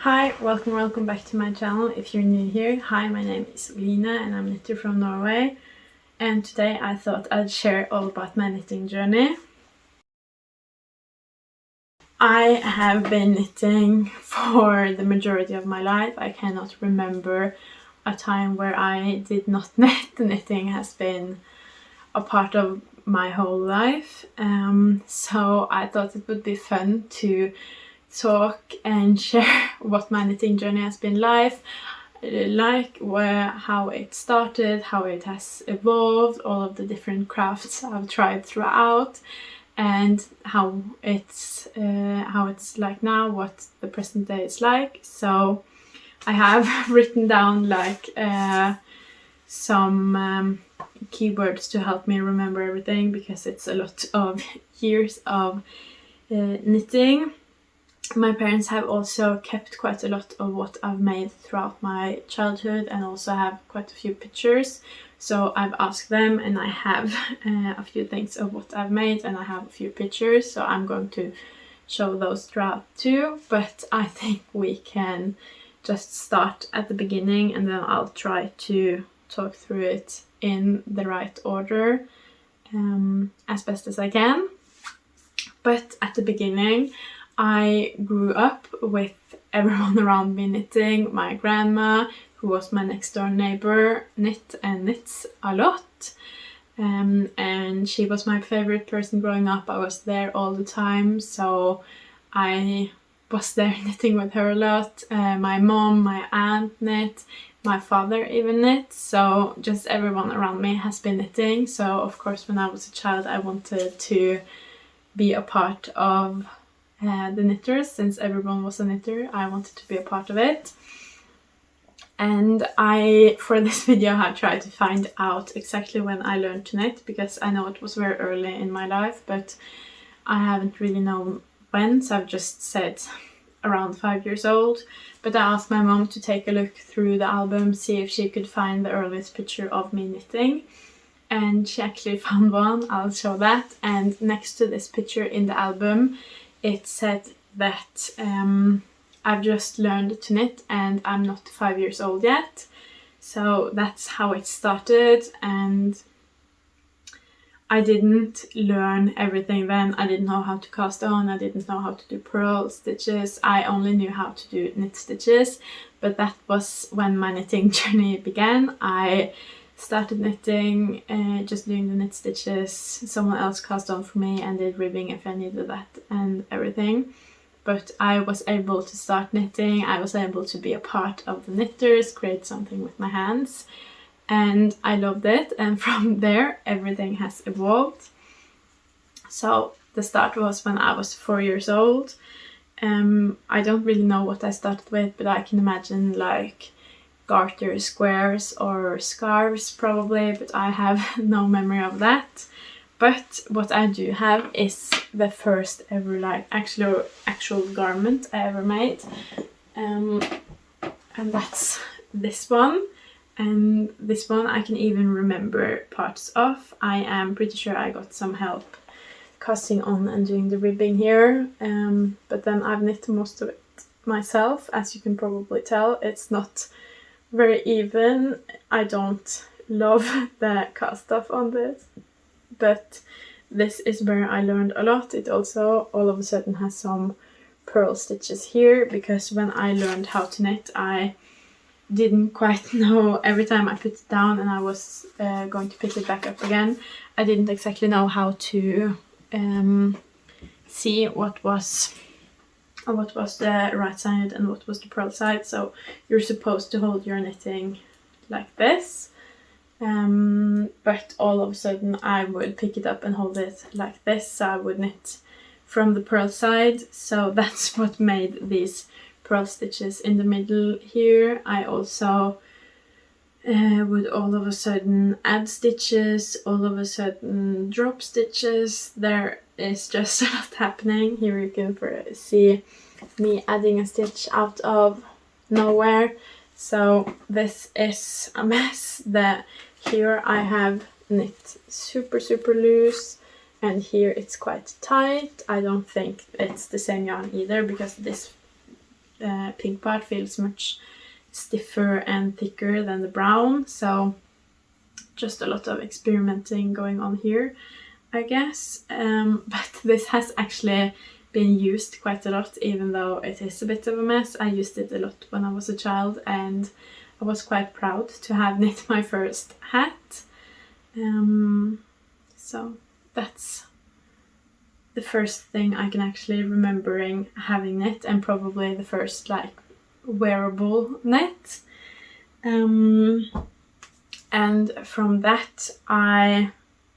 Hi, welcome back to my channel. If you're new here, hi, my name is Line and I'm a knitter from Norway. And today I thought I'd share all about my knitting journey. I have been knitting for the majority of my life. I cannot remember a time where I did not knit. Knitting has been a part of my whole life. So I thought it would be fun to talk and share what my knitting journey has been like, how it started, how it has evolved, all of the different crafts I've tried throughout, and how it's like now, what the present day is like. So I have written down like some keywords to help me remember everything, because it's a lot of years of knitting. My parents have also kept quite a lot of what I've made throughout my childhood, and also have quite a few pictures. So I've asked them, and I have a few things of what I've made, and I have a few pictures, so I'm going to show those throughout too. But I think we can just start at the beginning, and then I'll try to talk through it in the right order as best as I can. But at the beginning, I grew up with everyone around me knitting. My grandma, who was my next door neighbor, knits a lot. And she was my favorite person growing up. I was there all the time, so I was there knitting with her a lot. My mom, my aunt knit, my father even knit, so just everyone around me has been knitting. So of course, when I was a child, I wanted to be a part of the knitters. Since everyone was a knitter, I wanted to be a part of it. And for this video, I tried to find out exactly when I learned to knit, because I know it was very early in my life, but I haven't really known when, so I've just said around 5 years old. But I asked my mom to take a look through the album, see if she could find the earliest picture of me knitting, and she actually found one. I'll show that. And next to this picture in the album, it said that I've just learned to knit and I'm not 5 years old yet. So that's how it started, and I didn't learn everything then. I didn't know how to cast on, I didn't know how to do purl stitches, I only knew how to do knit stitches. But that was when my knitting journey began. I started knitting, just doing the knit stitches. Someone else cast on for me and did ribbing if I needed that and everything. But I was able to start knitting. I was able to be a part of the knitters, create something with my hands, and I loved it. And from there, everything has evolved. So the start was when I was 4 years old. I don't really know what I started with, but I can imagine like garter squares or scarves probably, but I have no memory of that. But what I do have is the first ever like actual garment I ever made, and that's this one. And this one I can even remember parts of. I am pretty sure I got some help casting on and doing the ribbing here, but then I've knit most of it myself. As you can probably tell, it's not very even. I don't love the cast off on this, but this is where I learned a lot. It also all of a sudden has some purl stitches here, because when I learned how to knit, I didn't quite know. Every time I put it down and I was going to pick it back up again, I didn't exactly know how to see what was the right side and what was the purl side. So you're supposed to hold your knitting like this, but all of a sudden I would pick it up and hold it like this, so I would knit from the purl side. So that's what made these purl stitches in the middle here. I also would all of a sudden add stitches, all of a sudden drop stitches. There is just a lot happening. Here you can see me adding a stitch out of nowhere. So this is a mess. Here I have knit super loose, and here it's quite tight. I don't think it's the same yarn either, because this pink part feels much stiffer and thicker than the brown, so just a lot of experimenting going on here, I guess. But this has actually been used quite a lot, even though it is a bit of a mess. I used it a lot when I was a child, and I was quite proud to have knit my first hat. So that's the first thing I can actually remembering having knit, and probably the first like wearable knit. And from that I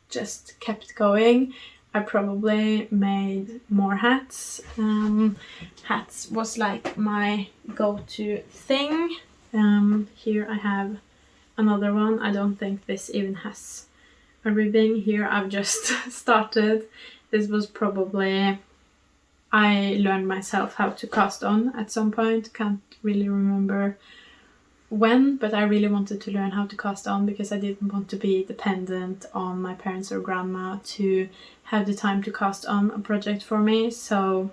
just kept going. I probably made more hats. Hats was like my go-to thing. Here I have another one. I don't think this even has a ribbing. Here I've just started. This was probably, I learned myself how to cast on at some point. Can't really remember when, but I really wanted to learn how to cast on because I didn't want to be dependent on my parents or grandma to have the time to cast on a project for me. So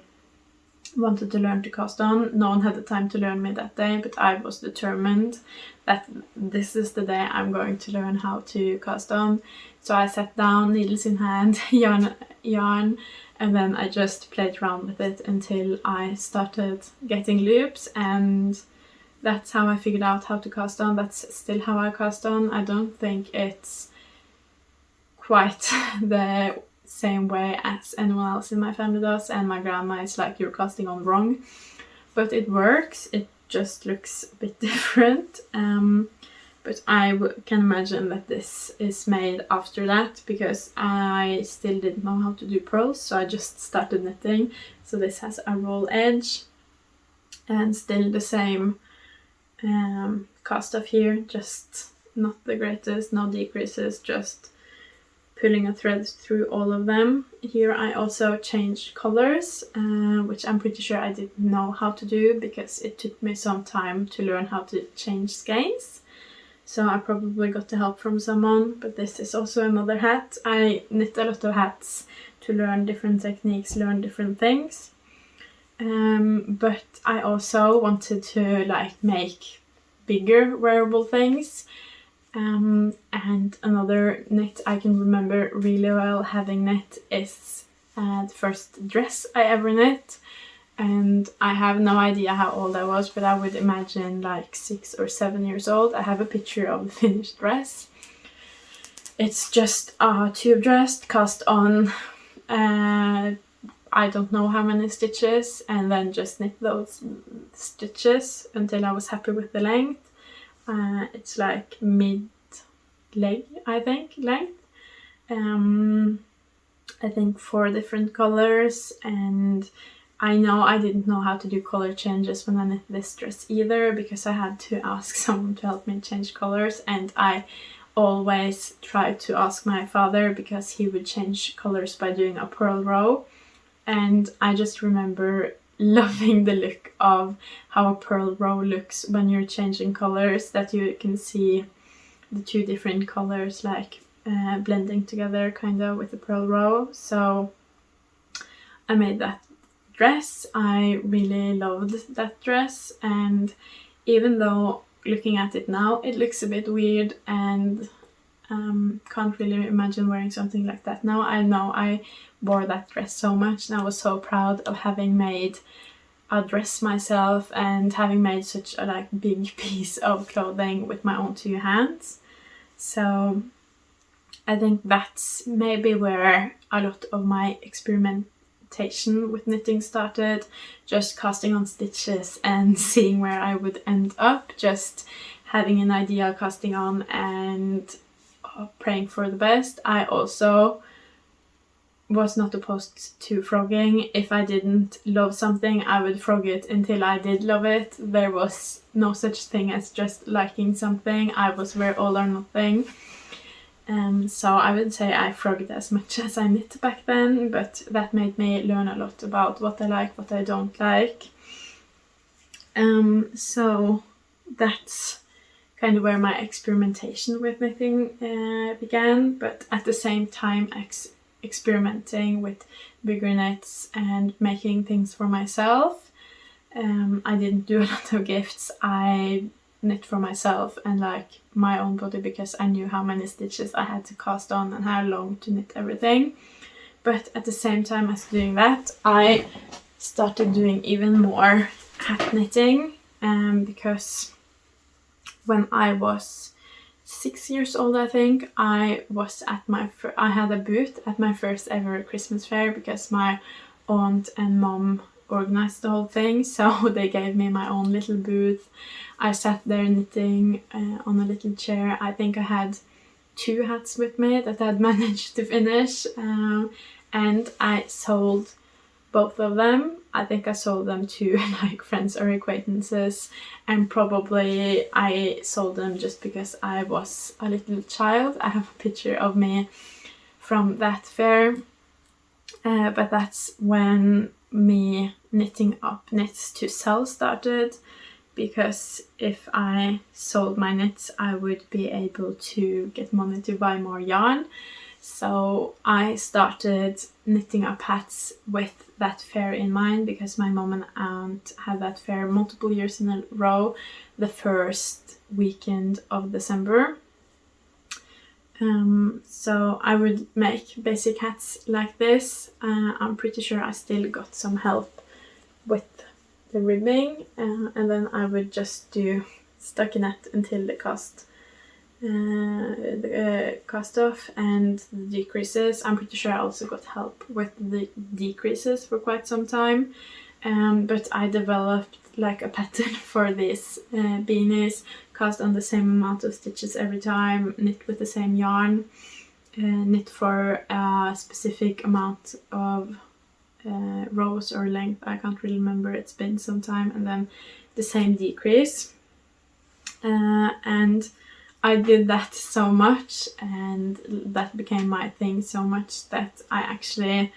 wanted to learn to cast on. No one had the time to learn me that day, but I was determined that this is the day I'm going to learn how to cast on. So I sat down, needles in hand, yarn, and then I just played around with it until I started getting loops, and that's how I figured out how to cast on. That's still how I cast on. I don't think it's quite the same way as anyone else in my family does, and my grandma is like, you're casting on wrong, but it works. It just looks a bit different. But I can imagine that this is made after that, because I still didn't know how to do pearls, so I just started knitting. So this has a roll edge and still the same cast off here, just not the greatest, no decreases, just pulling a thread through all of them. Here I also changed colors, which I'm pretty sure I didn't know how to do because it took me some time to learn how to change skeins. So I probably got the help from someone, but this is also another hat. I knit a lot of hats to learn different techniques, learn different things. But I also wanted to like make bigger wearable things. And another knit I can remember really well having knit is the first dress I ever knit. And I have no idea how old I was, but I would imagine like 6 or 7 years old. I have a picture of the finished dress. It's just a tube dress cast on I don't know how many stitches, and then just knit those stitches until I was happy with the length. It's like mid-leg, I think, length. I think 4 different colors, and I know I didn't know how to do color changes when I knit this dress either, because I had to ask someone to help me change colors, and I always tried to ask my father because he would change colors by doing a purl row. And I just remember loving the look of how a purl row looks when you're changing colors, that you can see the 2 different colors like blending together kind of with the purl row. So I made that dress. I really loved that dress, and even though looking at it now it looks a bit weird and can't really imagine wearing something like that now, I know I wore that dress so much, and I was so proud of having made a dress myself and having made such a like big piece of clothing with my own 2 hands. So I think that's maybe where a lot of my experimentation with knitting started, just casting on stitches and seeing where I would end up, just having an idea, casting on, and praying for the best. I also was not opposed to frogging. If I didn't love something, I would frog it until I did love it. There was no such thing as just liking something. I was very all or nothing. So I would say I frogged as much as I knit back then, but that made me learn a lot about what I like, what I don't like. So that's kind of where my experimentation with knitting began, but at the same time experimenting with bigger knits and making things for myself. I didn't do a lot of gifts. I knit for myself and like my own body, because I knew how many stitches I had to cast on and how long to knit everything. But at the same time as doing that, I started doing even more hat knitting, because when I was 6 years old, I think, I was at I had a booth at my first ever Christmas fair, because my aunt and mom organized the whole thing, so they gave me my own little booth. I sat there knitting on a little chair. I think I had 2 hats with me that I'd managed to finish, and I sold both of them. I think I sold them to like friends or acquaintances, and probably I sold them just because I was a little child. I have a picture of me from that fair, but that's when me knitting up knits to sell started, because if I sold my knits I would be able to get money to buy more yarn. So I started knitting up hats with that fair in mind, because my mom and aunt had that fair multiple years in a row, the first weekend of December. So I would make basic hats like this. I'm pretty sure I still got some help with the ribbing, and then I would just do stockinette until the cast off and the decreases. I'm pretty sure I also got help with the decreases for quite some time, but I developed like a pattern for these beanies, cast on the same amount of stitches every time, knit with the same yarn, knit for a specific amount of rows or length. I can't really remember, it's been some time, and then the same decrease, and I did that so much, and that became my thing so much that I actually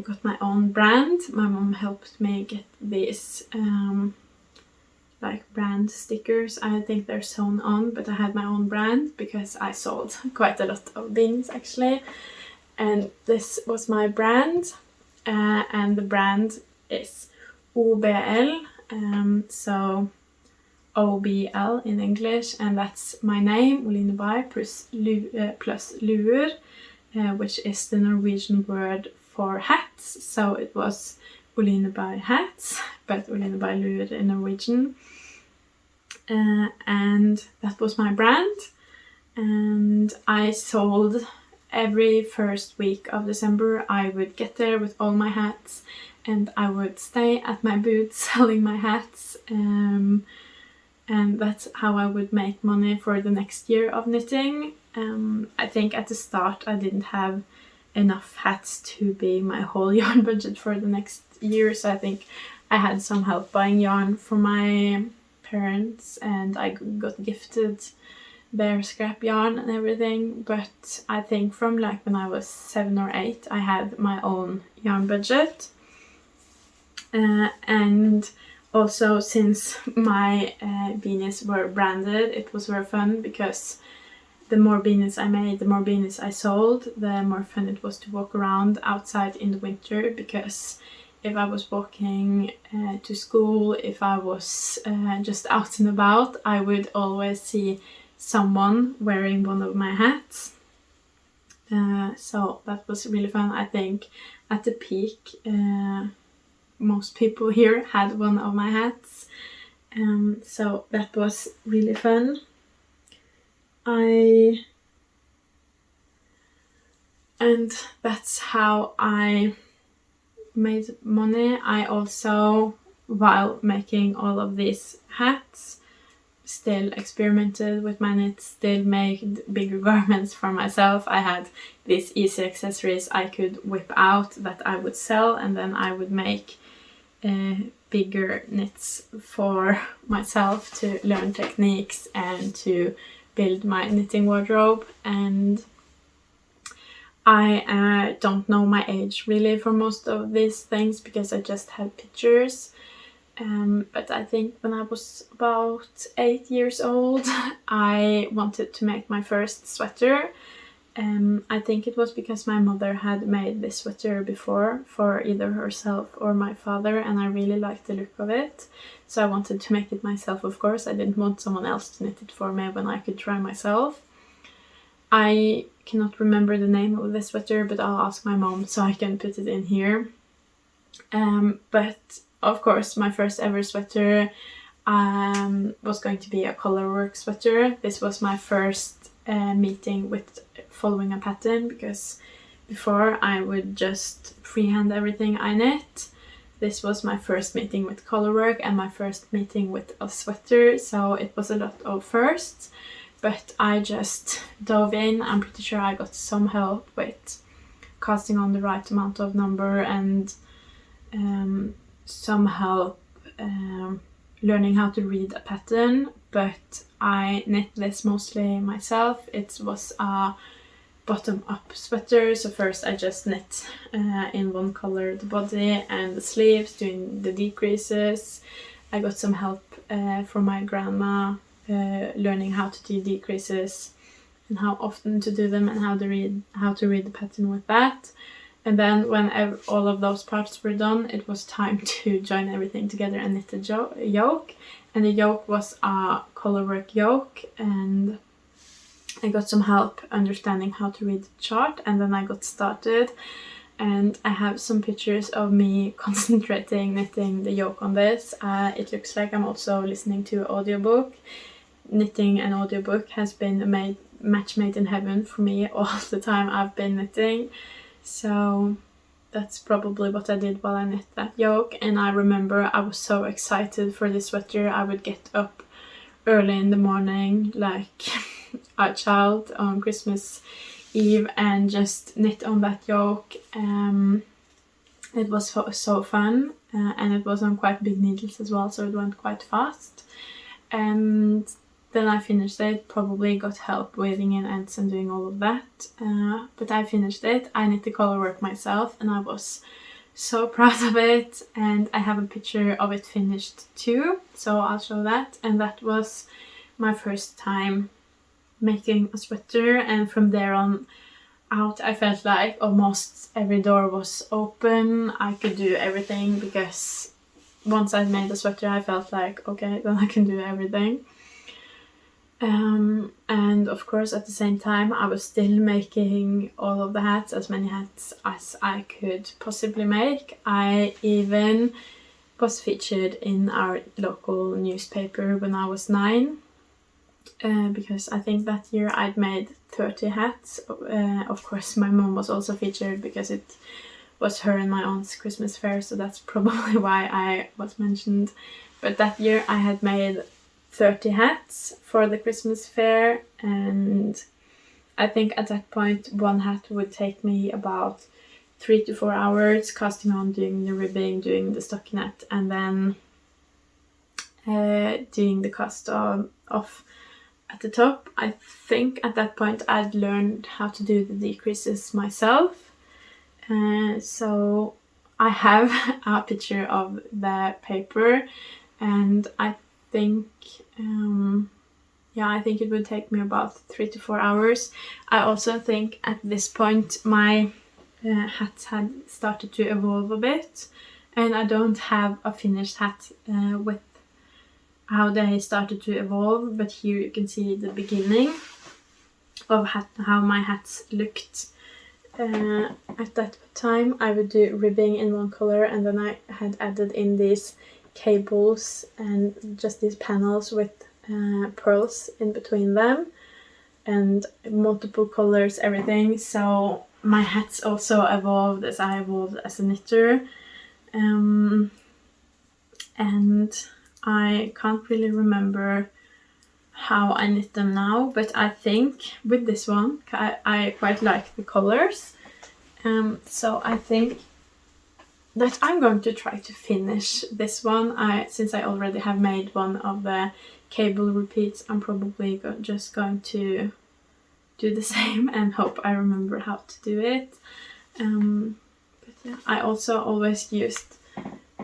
got my own brand. My mom helped me get these like brand stickers. I think they're sewn on, but I had my own brand because I sold quite a lot of beans actually, and this was my brand, and the brand is OBL, so OBL in English, and that's my name, Oline By, plus luer, which is the Norwegian word for hats. So it was Oline By hats, but Oline By luer in Norwegian. And that was my brand, and I sold every first week of December. I would get there with all my hats, and I would stay at my booth selling my hats, and that's how I would make money for the next year of knitting. I think at the start I didn't have enough hats to be my whole yarn budget for the next year, so I think I had some help buying yarn from my parents, and I got gifted their scrap yarn and everything. But I think from like when I was 7 or 8 I had my own yarn budget, and also since my beanies were branded, it was very fun, because the more beanies I made, the more beanies I sold, the more fun it was to walk around outside in the winter, because if I was walking to school, if I was just out and about, I would always see someone wearing one of my hats. So that was really fun. I think at the peak, most people here had one of my hats. So that was really fun. And that's how I made money. I also, while making all of these hats, still experimented with my knits, still made bigger garments for myself. I had these easy accessories I could whip out that I would sell, and then I would make bigger knits for myself to learn techniques and to build my knitting wardrobe. And I don't know my age really for most of these things, because I just have pictures. But I think when I was about 8 years old, I wanted to make my first sweater. I think it was because my mother had made this sweater before for either herself or my father, and I really liked the look of it. So I wanted to make it myself, of course. I didn't want someone else to knit it for me when I could try myself. I cannot remember the name of the sweater, but I'll ask my mom so I can put it in here. But of course, my first ever sweater was going to be a colorwork sweater. This was my first meeting with following a pattern, because before I would just freehand everything I knit. This was my first meeting with colorwork and my first meeting with a sweater, so it was a lot of firsts. But I just dove in. I'm pretty sure I got some help with casting on the right amount of number, and some help learning how to read a pattern. But I knit this mostly myself. It was a bottom-up sweater, so first I just knit in one color the body and the sleeves, doing the decreases. I got some help from my grandma, learning how to do decreases and how often to do them and how to read the pattern with that. And then when all of those parts were done, it was time to join everything together and knit the yoke. And the yoke was a colorwork yoke, and I got some help understanding how to read the chart, and then I got started. And I have some pictures of me concentrating knitting the yoke on this. It looks like I'm also listening to an audiobook. Knitting an audiobook has been a match made in heaven for me all the time I've been knitting. So that's probably what I did while I knit that yoke. And I remember I was so excited for this sweater. I would get up early in the morning like a child on Christmas Eve and just knit on that yoke. It was so fun, and it was on quite big needles as well, so it went quite fast. And then I finished it, probably got help weaving in ends and doing all of that. But I finished it. I knit the colorwork myself, and I was so proud of it. And I have a picture of it finished too, so I'll show that. And that was my first time making a sweater, and from there on out I felt like almost every door was open. I could do everything, because once I'd made a sweater I felt like, okay, then I can do everything. And of course at the same time I was still making all of the hats, as many hats as I could possibly make. I even was featured in our local newspaper when I was 9. Because I think that year I'd made 30 hats. Of course my mom was also featured because it was her and my aunt's Christmas fair, so that's probably why I was mentioned. But that year I had made 30 hats for the Christmas fair, and I think at that point one hat would take me about 3 to 4 hours, casting on, doing the ribbing, doing the stockinette, and then doing the cast off at the top. I think at that point I'd learned how to do the decreases myself. So I have a picture of the paper, and I think I think it would take me about 3 to 4 hours. I also think at this point my hats had started to evolve a bit, and I don't have a finished hat with how they started to evolve, but here you can see the beginning of how my hats looked. At that time I would do ribbing in one color, and then I had added in these cables and just these panels with pearls in between them, and multiple colors, everything. So my hats also evolved as I evolved as a knitter. And I can't really remember how I knit them now, but I think with this one I quite like the colors. So I think that I'm going to try to finish this one. Since I already have made one of the cable repeats, I'm probably just going to do the same and hope I remember how to do it. But yeah, I also always used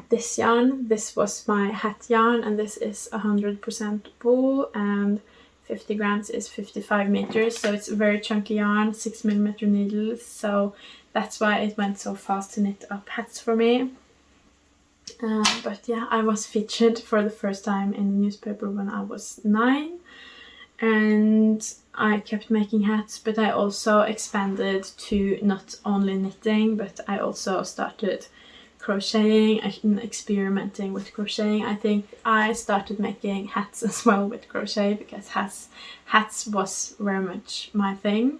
this yarn. This was my hat yarn, and this is 100% wool and 50 grams is 55 meters, so it's a very chunky yarn, 6mm needles, so that's why it went so fast to knit up hats for me. But yeah, I was featured for the first time in the newspaper when I was 9, and I kept making hats, but I also expanded to not only knitting, but I also started crocheting and experimenting with crocheting. I think I started making hats as well with crochet because hats was very much my thing.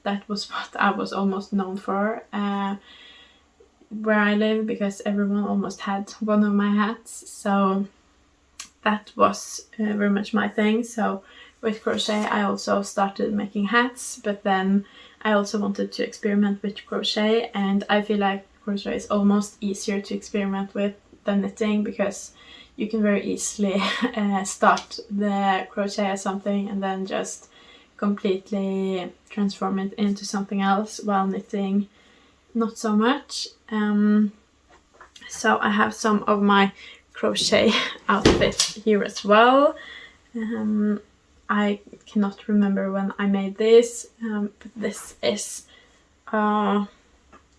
That was what I was almost known for where I live, because everyone almost had one of my hats, so that was very much my thing. So with crochet I also started making hats, but then I also wanted to experiment with crochet, and I feel like crochet is almost easier to experiment with than knitting, because you can very easily start the crochet as something and then just completely transform it into something else, while knitting not so much. So I have some of my crochet outfits here as well. I cannot remember when I made this, but this is a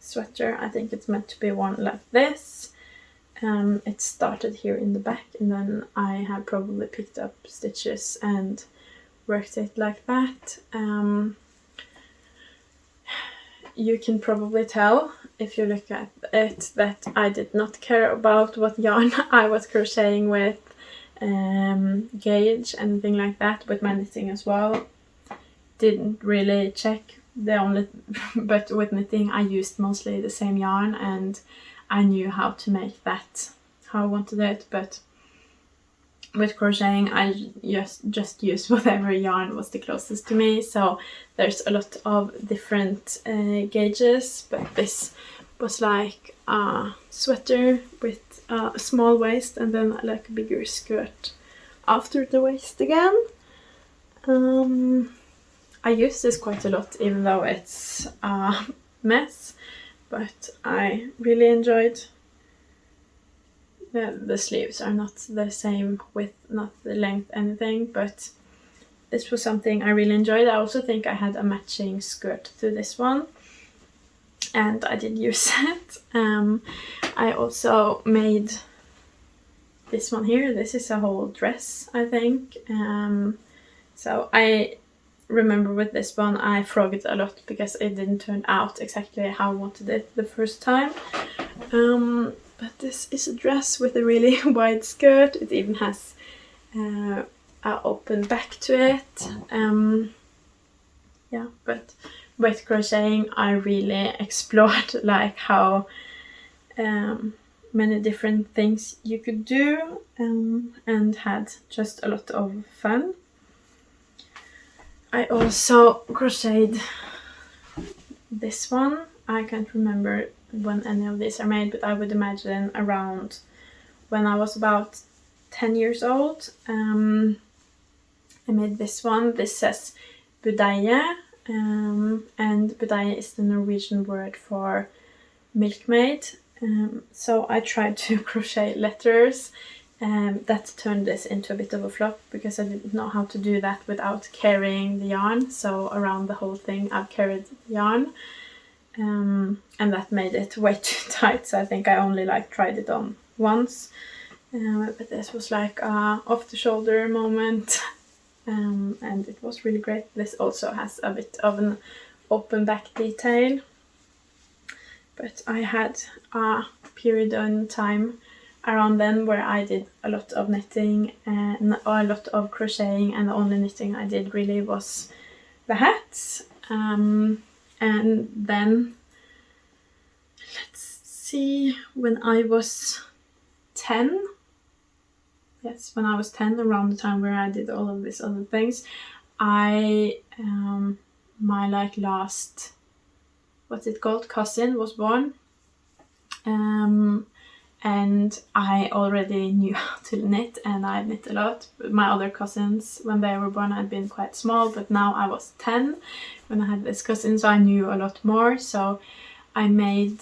sweater. I think it's meant to be worn like this. It started here in the back, and then I have probably picked up stitches and worked it like that. You can probably tell if you look at it that I did not care about what yarn I was crocheting with, gauge, anything like that, with my knitting as well. Didn't really check. But with knitting I used mostly the same yarn, and I knew how to make that how I wanted it, but with crocheting I just used whatever yarn was the closest to me. So there's a lot of different gauges, but this was like a sweater with a small waist and then like a bigger skirt after the waist again. I use this quite a lot, even though it's a mess, but I really enjoyed. The sleeves are not the same width, not the length, anything, but this was something I really enjoyed. I also think I had a matching skirt to this one, and I did use it. I also made this one here. This is a whole dress, I think. So I remember with this one I frogged a lot because it didn't turn out exactly how I wanted it the first time. But this is a dress with a really wide skirt. It even has an open back to it. Yeah, but with crocheting I really explored like how many different things you could do, and had just a lot of fun. I also crocheted this one. I can't remember when any of these are made, but I would imagine around when I was about 10 years old. I made this one. This says budeie, and budeie is the Norwegian word for milkmaid. So I tried to crochet letters. That turned this into a bit of a flop because I didn't know how to do that without carrying the yarn. So around the whole thing I've carried yarn. And that made it way too tight, so I think I only like tried it on once. But this was like a off-the-shoulder moment, and it was really great. This also has a bit of an open back detail, but I had a period in time around then where I did a lot of knitting and a lot of crocheting, and the only knitting I did really was the hats. And then, let's see, when I was 10, yes, when I was 10, around the time where I did all of these other things, my like last, what's it called, cousin was born. And I already knew how to knit, and I knit a lot. My other cousins, when they were born, I'd been quite small, but now I was 10 when I had this cousin, so I knew a lot more. So I made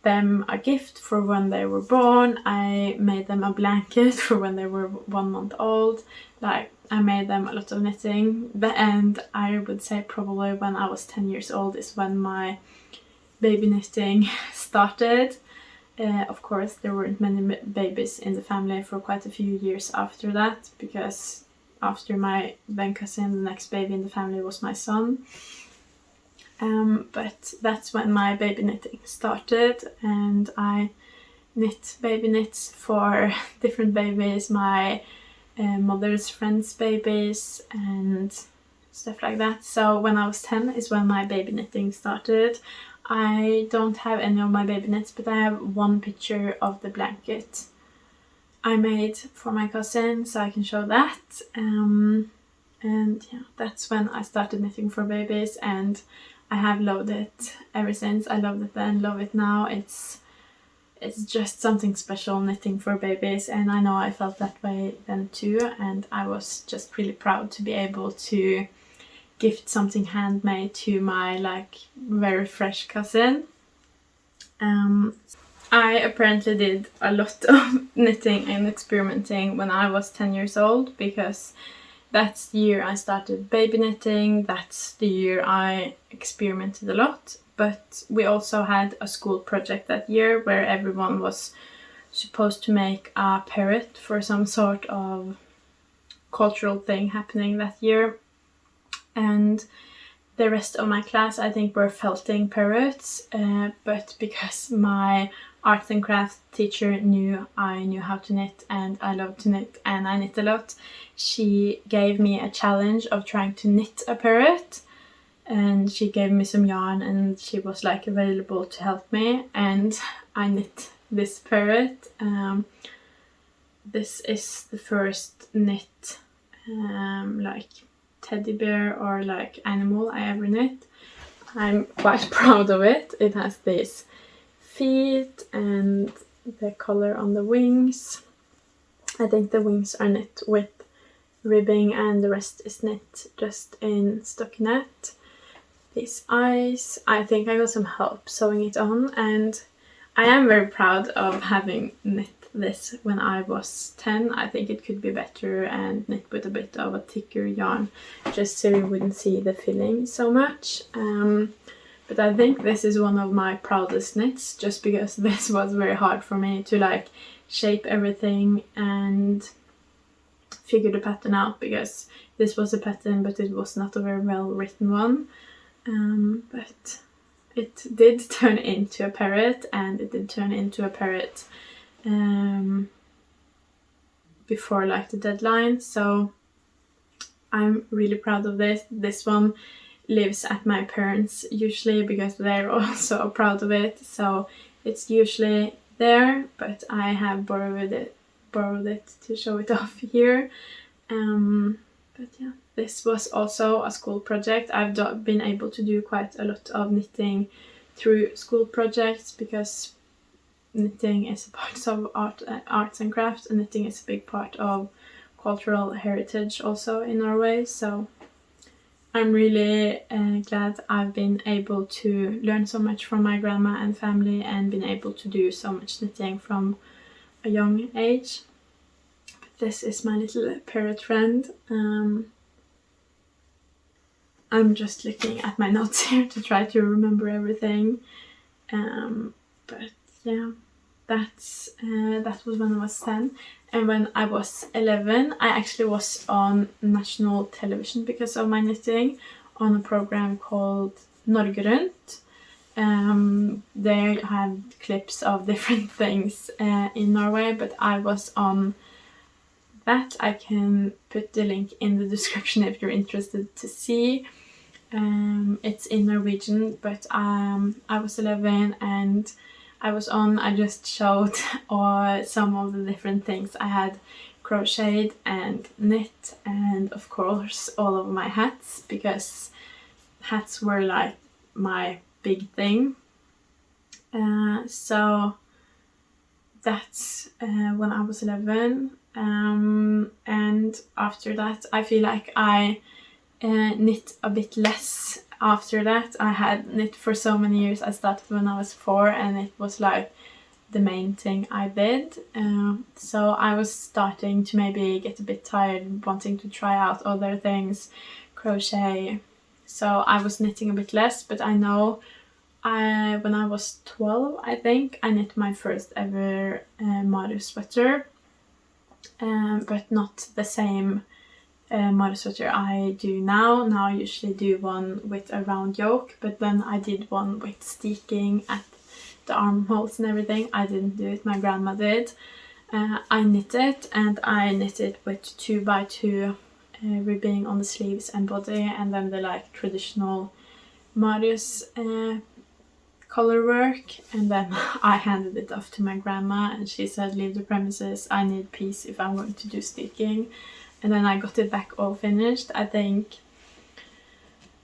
them a gift for when they were born. I made them a blanket for when they were 1 month old. Like, I made them a lot of knitting. And I would say probably when I was 10 years old is when my baby knitting started. Of course, there weren't many babies in the family for quite a few years after that, because after my then cousin, the next baby in the family was my son. But that's when my baby knitting started, and I knit baby knits for different babies, my mother's friends' babies and stuff like that. So when I was 10 is when my baby knitting started. I don't have any of my baby knits, but I have one picture of the blanket I made for my cousin, so I can show that. And yeah, that's when I started knitting for babies, and I have loved it ever since. I loved it then, love it now. It's just something special, knitting for babies, and I know I felt that way then too, and I was just really proud to be able to gift something handmade to my like very fresh cousin. I apparently did a lot of knitting and experimenting when I was 10 years old, because that's the year I started baby knitting, that's the year I experimented a lot. But we also had a school project that year where everyone was supposed to make a parrot for some sort of cultural thing happening that year. And the rest of my class, I think, were felting parrots, but because my arts and crafts teacher knew I knew how to knit and I love to knit and I knit a lot, she gave me a challenge of trying to knit a parrot, and she gave me some yarn and she was like available to help me, and I knit this parrot. This is the first knit like teddy bear or like animal I ever knit. I'm quite proud of it. It has these feet and the color on the wings. I think the wings are knit with ribbing and the rest is knit just in stockinette. These eyes, I think I got some help sewing it on, and I am very proud of having knit this when I was 10. I think it could be better and knit with a bit of a thicker yarn, just so you wouldn't see the filling so much. But I think this is one of my proudest knits, just because this was very hard for me to like shape everything and figure the pattern out, because this was a pattern but it was not a very well written one. But it did turn into a parrot, and it did turn into a parrot before like the deadline, so I'm really proud of this. This one lives at my parents usually because they're also proud of it, so it's usually there, but I have borrowed it to show it off here. But yeah, this was also a school project. I've been able to do quite a lot of knitting through school projects, because knitting is a part of arts and crafts, and knitting is a big part of cultural heritage also in Norway. So I'm really glad I've been able to learn so much from my grandma and family, and been able to do so much knitting from a young age. But this is my little parrot friend. I'm just looking at my notes here to try to remember everything. But yeah, that was when I was 10. And when I was 11, I actually was on national television because of my knitting, on a program called Norge Rundt. They had clips of different things in Norway, but I was on that. I can put the link in the description if you're interested to see. It's in Norwegian, but I was 11 and I just showed some of the different things I had crocheted and knit, and of course all of my hats, because hats were like my big thing. So that's when I was 11, and after that I feel like I knit a bit less after that I had knit for so many years. I started when I was 4 and it was like the main thing I did. So I was starting to maybe get a bit tired, wanting to try out other things, crochet. So I was knitting a bit less, but I know when I was 12, I think, I knit my first ever Mario sweater, but not the same Mario sweater I do now. Now I usually do one with a round yoke, but then I did one with steeking at the armholes and everything. I didn't do it, my grandma did. I knit it, and I knit it with 2x2 ribbing on the sleeves and body, and then the like traditional Marius color work. And then I handed it off to my grandma and she said, leave the premises, I need peace if I'm going to do steeking. And then I got it back all finished. I think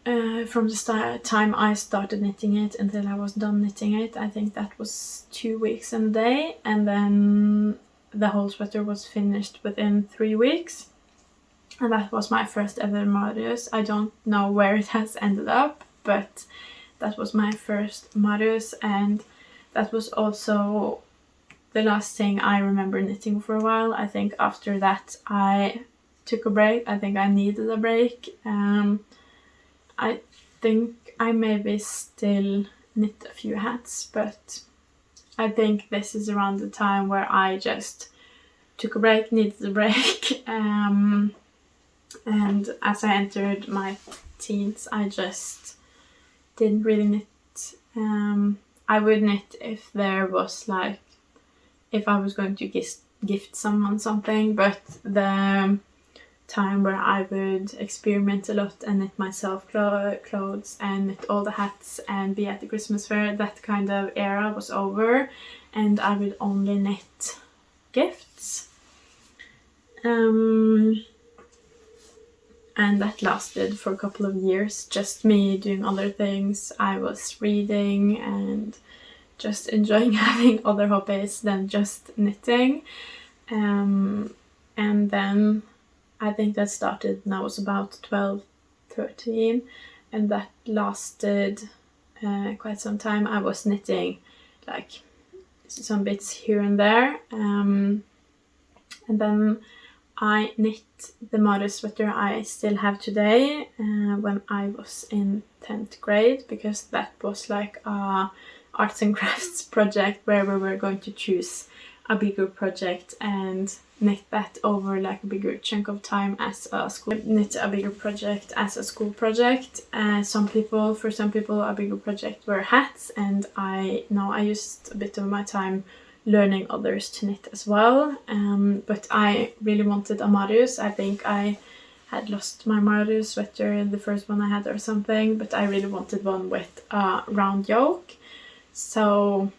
from the time I started knitting it until I was done knitting it, I think that was 2 weeks and a day, and then the whole sweater was finished within 3 weeks. And that was my first ever Marius. I don't know where it has ended up, but that was my first Marius, and that was also the last thing I remember knitting for a while. I think after that I took a break. I think I needed a break. I think I maybe still knit a few hats, but I think this is around the time where I just took a break, needed a break. And as I entered my teens, I just didn't really knit. I would knit if there was like, if I was going to gift someone something, but the time where I would experiment a lot and knit myself clothes and knit all the hats and be at the Christmas fair, that kind of era was over, and I would only knit gifts. And that lasted for a couple of years, just me doing other things. I was reading and just enjoying having other hobbies than just knitting. And then I think that started when I was about 12, 13, and that lasted quite some time. I was knitting like some bits here and there. And then I knit the Mario sweater I still have today when I was in 10th grade, because that was like a arts and crafts project where we were going to choose a bigger project and knit that over like a bigger chunk of time as a school. Knit a bigger project as a school project. For some people a bigger project were hats, and I used a bit of my time learning others to knit as well. But I really wanted a Marius. I think I had lost my Marius sweater, the first one I had or something, but I really wanted one with a round yoke. So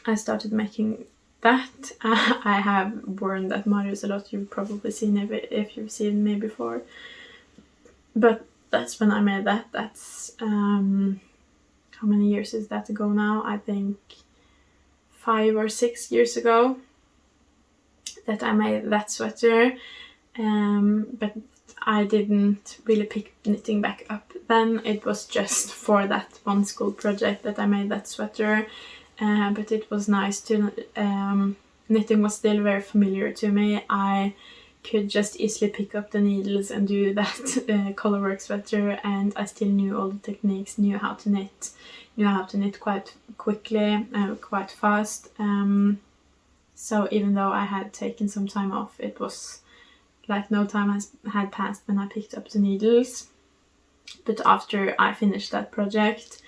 I started making that. I have worn that Marius a lot. You've probably seen it if you've seen me before. But that's when I made that. That's how many years is that ago now? I think 5 or 6 years ago that I made that sweater. But I didn't really pick knitting back up then. It was just for that one school project that I made that sweater. But it was nice to, knitting was still very familiar to me. I could just easily pick up the needles and do that colorwork sweater, and I still knew all the techniques, knew how to knit quite quickly, quite fast. So even though I had taken some time off, it was like no time had passed when I picked up the needles. But after I finished that project,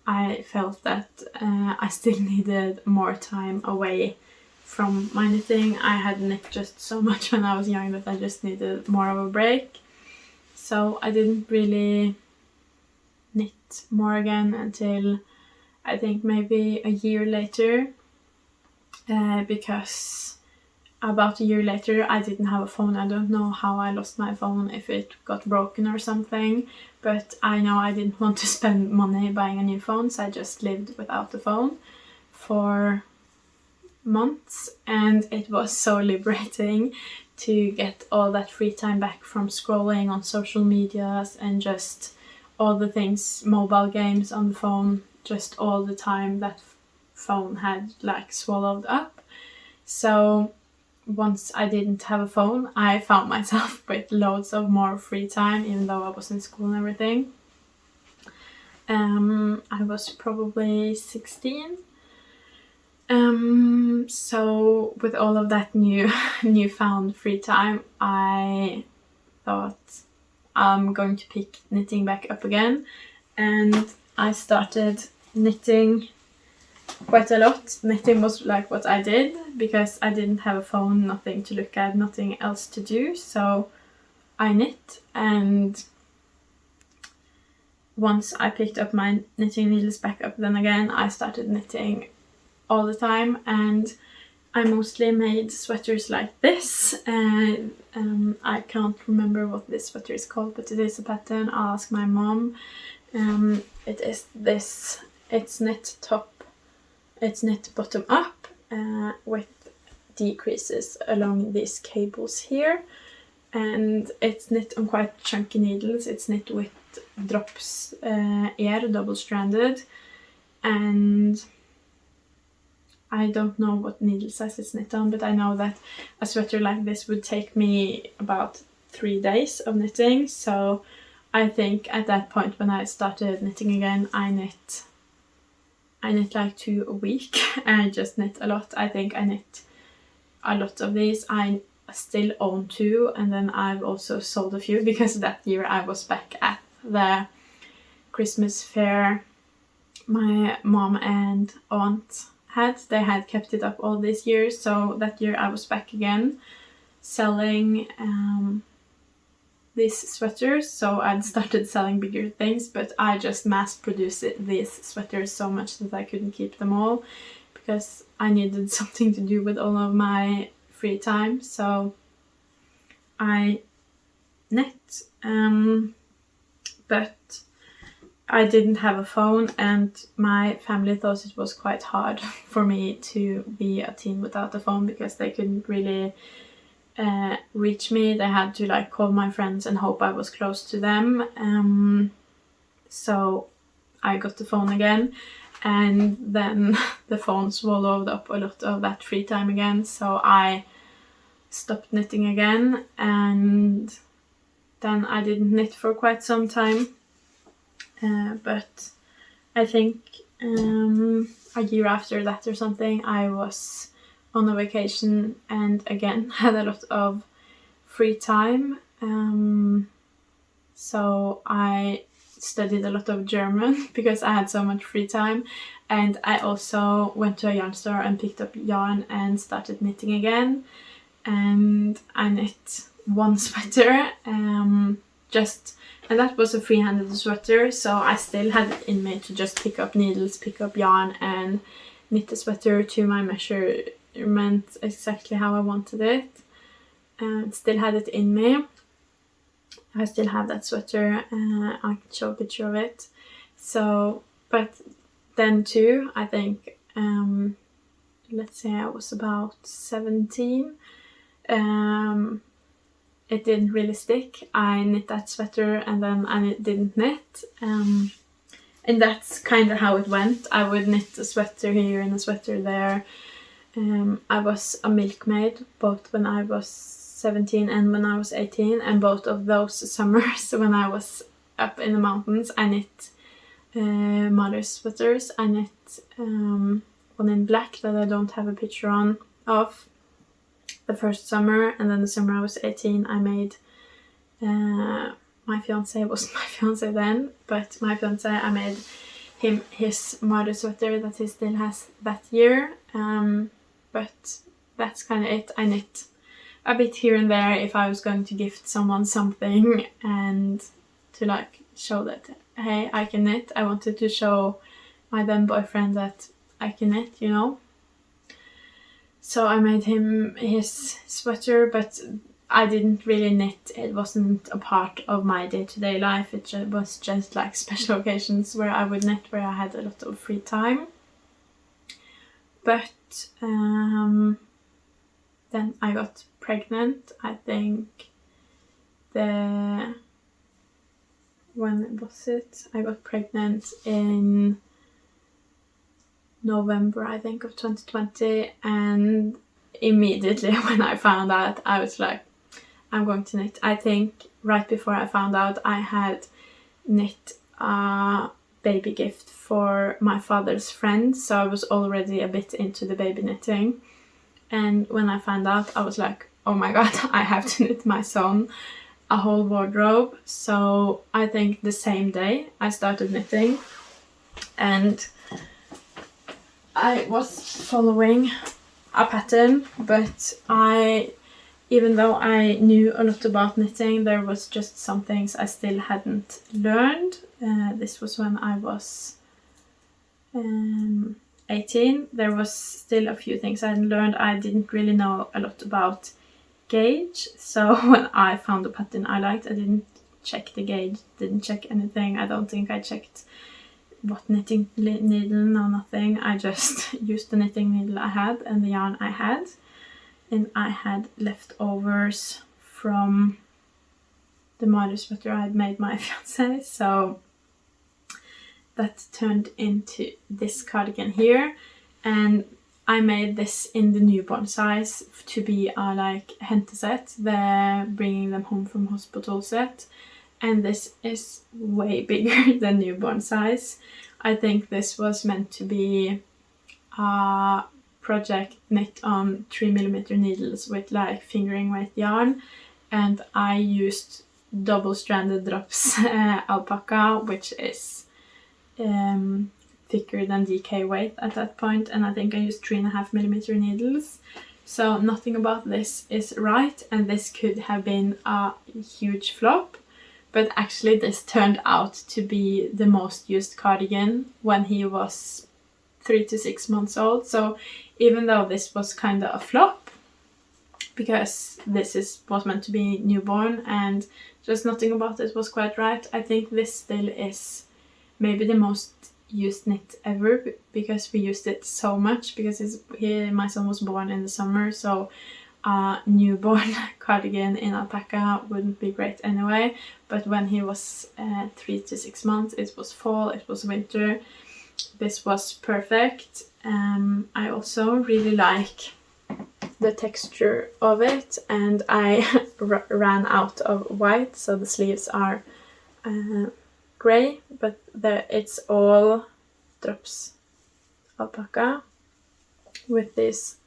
I felt that I still needed more time away from my knitting. I had knit just so much when I was young that I just needed more of a break. So I didn't really knit more again until I think maybe a year later, because about a year later I didn't have a phone. I don't know how I lost my phone, if it got broken or something, but I know I didn't want to spend money buying a new phone, so I just lived without the phone for months, and it was so liberating to get all that free time back from scrolling on social medias and just all the things, mobile games on the phone, just all the time that phone had like swallowed up. So once I didn't have a phone, I found myself with loads of more free time, even though I was in school and everything. I was probably 16. So with all of that newfound free time, I thought I'm going to pick knitting back up again, and I started knitting quite a lot. Knitting was like what I did because I didn't have a phone, nothing to look at, nothing else to do, so I knit. And once I picked up my knitting needles back up then again, I started knitting all the time, and I mostly made sweaters like this. And I can't remember what this sweater is called, but it is a pattern. I'll ask my mom. It is this. It's knit bottom up with decreases along these cables here, and it's knit on quite chunky needles. It's knit with drops air, double-stranded, and I don't know what needle size it's knit on, but I know that a sweater like this would take me about 3 days of knitting. So I think at that point when I started knitting again, I knit like 2 a week. I just knit a lot. I think I knit a lot of these. I still own 2, and then I've also sold a few because that year I was back at the Christmas fair my mom and aunt had. They had kept it up all these years, so that year I was back again selling these sweaters. So I'd started selling bigger things, but I just mass produced these sweaters so much that I couldn't keep them all because I needed something to do with all of my free time. So I knit, but I didn't have a phone, and my family thought it was quite hard for me to be a teen without a phone because they couldn't really reach me. They had to like call my friends and hope I was close to them. So I got the phone again, and then the phone swallowed up a lot of that free time again. So I stopped knitting again, and then I didn't knit for quite some time. But I think a year after that or something, I was on a vacation and again had a lot of free time. So I studied a lot of German because I had so much free time, and I also went to a yarn store and picked up yarn and started knitting again. And I knit one sweater, and that was a free-handed sweater, so I still had it in me to just pick up needles, pick up yarn, and knit the sweater to my measurement exactly how I wanted it. And still had it in me. I still have that sweater. I can show a picture of it. So, but then too, I think, let's say I was about 17. It didn't really stick. I knit that sweater and then I didn't knit. And that's kind of how it went. I would knit a sweater here and a sweater there. I was a milkmaid both when I was 17 and when I was 18. And both of those summers when I was up in the mountains, I knit mother's sweaters. I knit one in black that I don't have a picture of. The first summer, and then the summer I was 18, I made my fiance wasn't my fiance then, but my fiance, I made him his mother sweater that he still has that year. But that's kind of it. I knit a bit here and there if I was going to gift someone something, and to like show that, hey, I can knit. I wanted to show my then boyfriend that I can knit, you know. So I made him his sweater, but I didn't really knit. It wasn't a part of my day-to-day life. It was just like special occasions where I would knit, where I had a lot of free time. But then I got pregnant. I think was it? I got pregnant in November, I think, of 2020, and immediately when I found out, I was like, I'm going to knit. I think right before I found out, I had knit a baby gift for my father's friend, so I was already a bit into the baby knitting. And when I found out, I was like, oh my god, I have to knit my son a whole wardrobe. So I think the same day I started knitting, and I was following a pattern, but even though I knew a lot about knitting, there was just some things I still hadn't learned. This was when I was 18. There was still a few things I hadn't learned. I didn't really know a lot about gauge, so when I found a pattern I liked, I didn't check the gauge, didn't check anything. I don't think I checked what knitting needle, no nothing. I just used the knitting needle I had and the yarn I had. And I had leftovers from the mother sweater I had made my fiancé, so that turned into this cardigan here. And I made this in the newborn size to be a like hente set, the bringing them home from hospital set. And this is way bigger than newborn size. I think this was meant to be a project knit on 3mm needles with like fingering weight yarn, and I used double-stranded drops alpaca, which is thicker than DK weight at that point, and I think I used 3.5mm needles. So nothing about this is right, and this could have been a huge flop, but actually this turned out to be the most used cardigan when he was 3 to 6 months old. So even though this was kind of a flop, because this was meant to be newborn and just nothing about it was quite right, I think this still is maybe the most used knit ever, because we used it so much, because my son was born in the summer, so a newborn cardigan in alpaca wouldn't be great anyway. But when he was 3 to 6 months, it was fall, it was winter, this was perfect. I also really like the texture of it, and I ran out of white, so the sleeves are grey, but it's all drops alpaca with these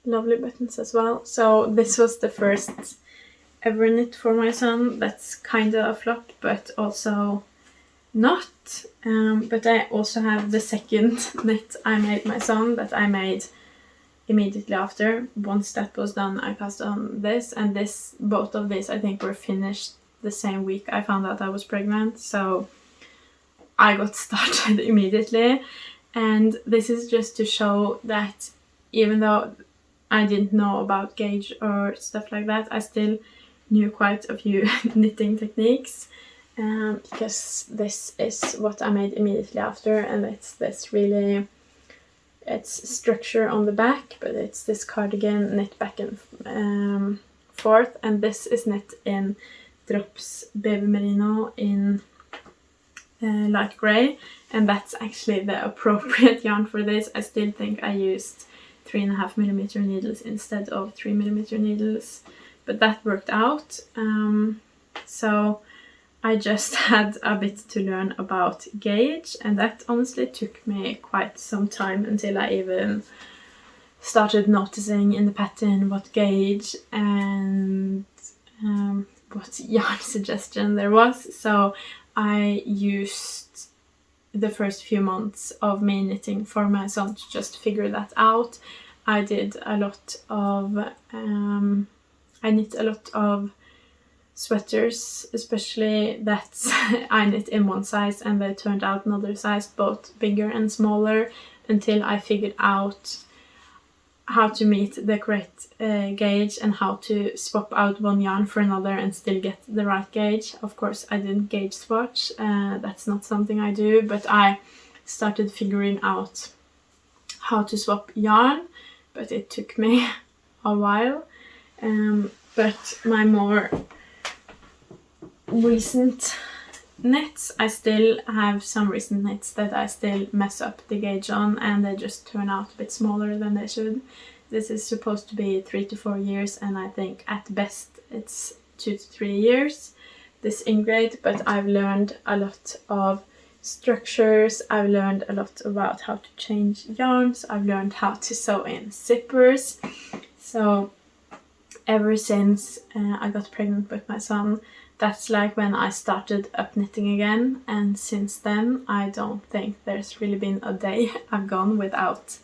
lovely buttons as well. So this was the first ever knit for my son. That's kind of a flop, but also not. But I also have the second knit I made my son that I made immediately after. Once that was done, I passed on this, and both of these I think were finished the same week I found out I was pregnant, so I got started immediately. And this is just to show that even though I didn't know about gauge or stuff like that, I still knew quite a few knitting techniques, because this is what I made immediately after, and it's structure on the back, but it's this cardigan knit back and forth, and this is knit in drops baby merino in light grey, and that's actually the appropriate yarn for this. I still think I used 3.5mm needles instead of 3mm needles, but that worked out. So I just had a bit to learn about gauge, and that honestly took me quite some time until I even started noticing in the pattern what gauge and what yarn suggestion there was. So I used the first few months of me knitting for my son to just figure that out. I did a lot of I knit a lot of sweaters, especially that I knit in one size and they turned out another size, both bigger and smaller, until I figured out how to meet the correct gauge and how to swap out one yarn for another and still get the right gauge. Of course, I didn't gauge swatch, that's not something I do, but I started figuring out how to swap yarn, but it took me a while. But my more recent knits, I still have some recent knits that I still mess up the gauge on, and they just turn out a bit smaller than they should. This is supposed to be 3 to 4 years, and I think at best it's 2 to 3 years, this ingrate, but I've learned a lot of structures, I've learned a lot about how to change yarns, I've learned how to sew in zippers. So ever since I got pregnant with my son, that's like when I started up knitting again, and since then I don't think there's really been a day I've gone without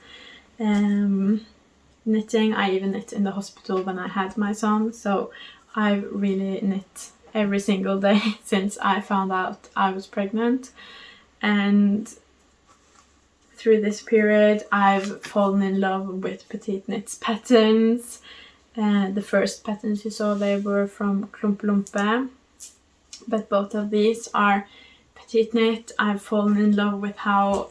knitting. I even knit in the hospital when I had my son, so I've really knit every single day since I found out I was pregnant. And through this period I've fallen in love with Petiteknit's patterns. The first patterns you saw, they were from Klumpe, but both of these are Petiteknit. I've fallen in love with how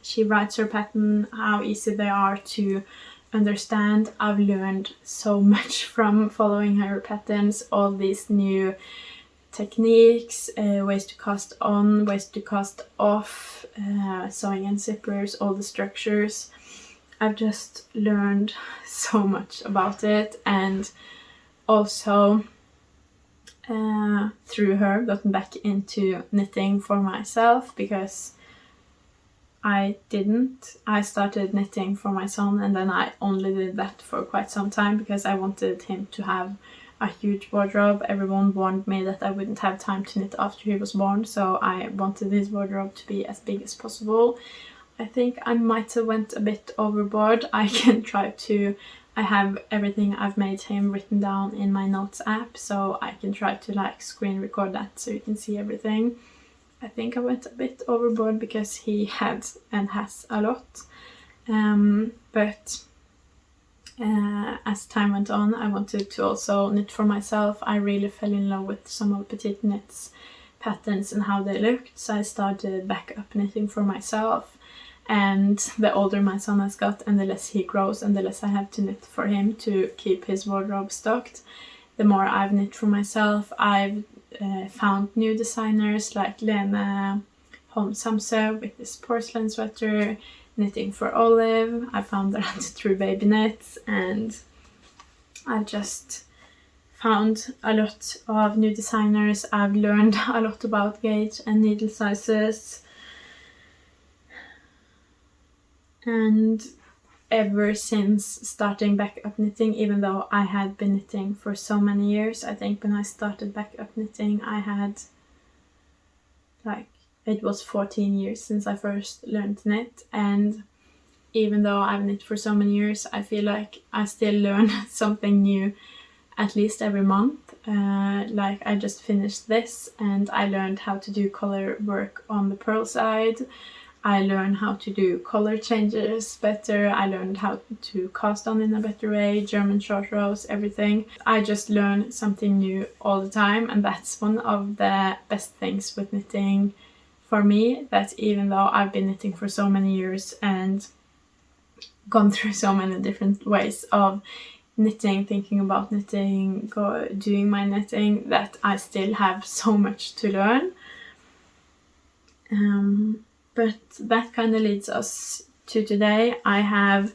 she writes her pattern, how easy they are to understand. I've learned so much from following her patterns, all these new techniques, ways to cast on, ways to cast off, sewing in zippers, all the structures. I've just learned so much about it, and also through her gotten back into knitting for myself, because I started knitting for my son, and then I only did that for quite some time because I wanted him to have a huge wardrobe. Everyone warned me that I wouldn't have time to knit after he was born, so I wanted his wardrobe to be as big as possible. I think I might have went a bit overboard. I have everything I've made him written down in my notes app, so I can try to like screen record that so you can see everything. I think I went a bit overboard because he had and has a lot, but as time went on I wanted to also knit for myself. I really fell in love with some of Petiteknit's patterns and how they looked, so I started back up knitting for myself. And the older my son has got, and the less he grows and the less I have to knit for him to keep his wardrobe stocked, the more I've knit for myself. I've found new designers like Lene Holm Samsø with this porcelain sweater, knitting for Olive. I found that through babyknits, and I've just found a lot of new designers. I've learned a lot about gauge and needle sizes. And ever since starting back up knitting, even though I had been knitting for so many years, I think when I started back up knitting I had it was 14 years since I first learned to knit, and even though I've knit for so many years, I feel like I still learn something new at least every month. Like I just finished this and I learned how to do color work on the purl side. I learned how to do color changes better. I learned how to cast on in a better way, German short rows, everything. I just learn something new all the time, and that's one of the best things with knitting for me, that even though I've been knitting for so many years and gone through so many different ways of knitting, thinking about knitting, doing my knitting, that I still have so much to learn. But that kind of leads us to today. I have,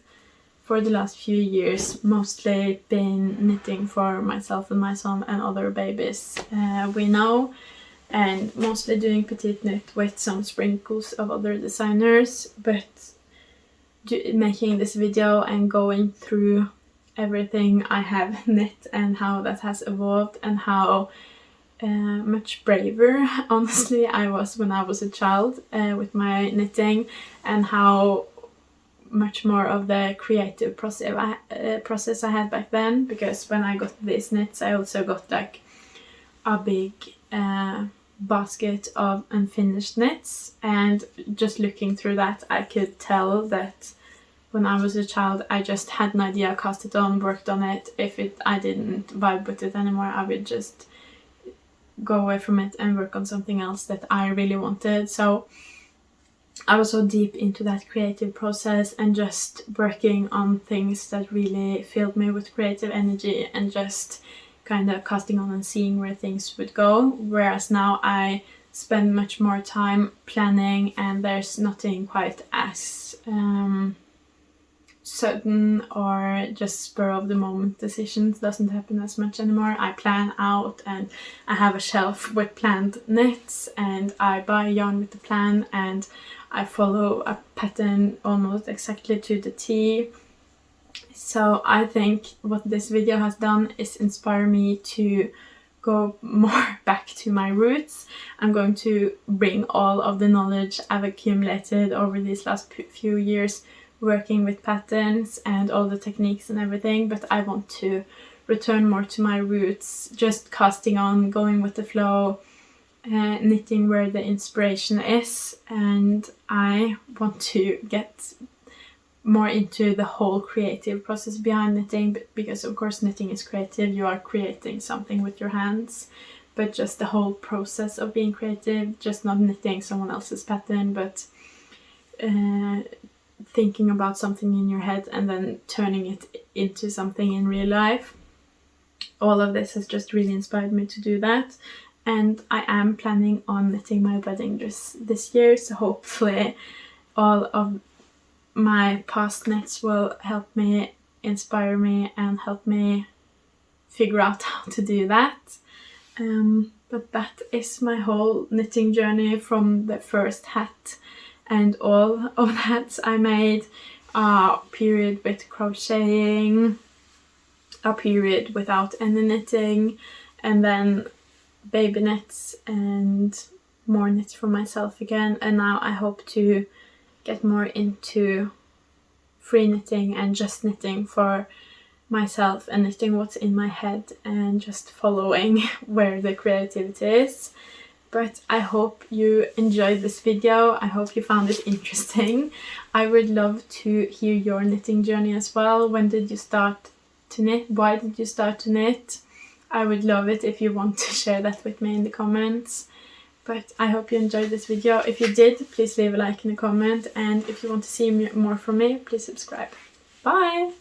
for the last few years, mostly been knitting for myself and my son and other babies we know, and mostly doing Petiteknit with some sprinkles of other designers, but making this video and going through everything I have knit and how that has evolved, and how much braver, honestly, I was when I was a child with my knitting, and how much more of the creative process I had back then. Because when I got these knits, I also got like a big basket of unfinished knits, and just looking through that I could tell that when I was a child I just had an idea, cast it on, worked on it. If I didn't vibe with it anymore, I would just go away from it and work on something else that I really wanted. So I was so deep into that creative process and just working on things that really filled me with creative energy, and just kind of casting on and seeing where things would go, whereas now I spend much more time planning, and there's nothing quite as sudden or just spur of the moment decisions doesn't happen as much anymore. I plan out, and I have a shelf with planned knits, and I buy yarn with the plan, and I follow a pattern almost exactly to the T. So I think what this video has done is inspire me to go more back to my roots. I'm going to bring all of the knowledge I've accumulated over these last few years working with patterns and all the techniques and everything, but I want to return more to my roots, just casting on, going with the flow, knitting where the inspiration is, and I want to get more into the whole creative process behind knitting, because of course knitting is creative, you are creating something with your hands, but just the whole process of being creative, just not knitting someone else's pattern, but thinking about something in your head and then turning it into something in real life. All of this has just really inspired me to do that, and I am planning on knitting my wedding dress this year, so hopefully all of my past knits will help me, inspire me, and help me figure out how to do that. But that is my whole knitting journey, from the first hat and all of that. I made a period with crocheting, a period without any knitting, and then baby knits and more knits for myself again, and now I hope to get more into free knitting and just knitting for myself and knitting what's in my head and just following where the creativity is. But I hope you enjoyed this video. I hope you found it interesting. I would love to hear your knitting journey as well. When did you start to knit? Why did you start to knit? I would love it if you want to share that with me in the comments. But I hope you enjoyed this video. If you did, please leave a like and a comment. And if you want to see more from me, please subscribe. Bye!